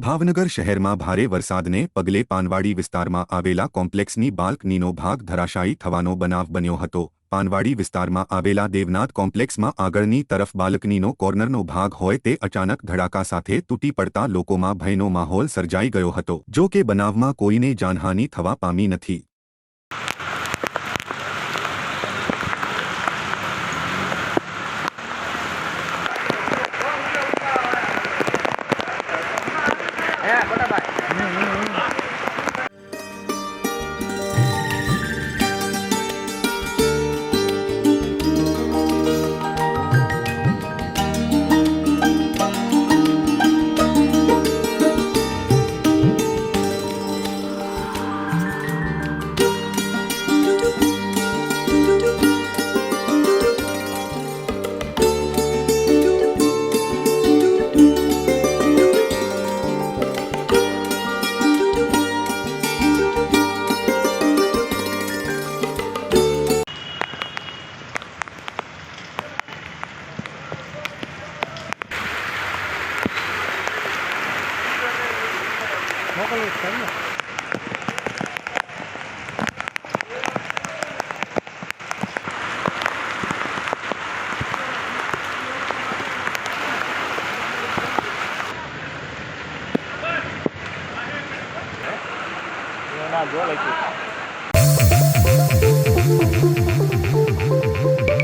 ભાવનગર શહેરમાં ભારે વરસાદને પગલે પાનવાડી વિસ્તારમાં આવેલા કોમ્પ્લેક્સની બાલ્કનીનો ભાગ ધરાશાયી થવાનો બનાવ બન્યો હતો। પાનવાડી વિસ્તારમાં આવેલા દેવનાથ કોમ્પ્લેક્સમાં આગળની તરફ બાલ્કનીનો કોર્નરનો ભાગ હોય તે અચાનક ધડાકા સાથે તૂટી પડતા લોકોમાં ભયનો માહોલ સર્જાઈ ગયો હતો। જો કે બનાવમાં કોઈને જાનહાનિ થવા પામી નથી। જો લખ્યું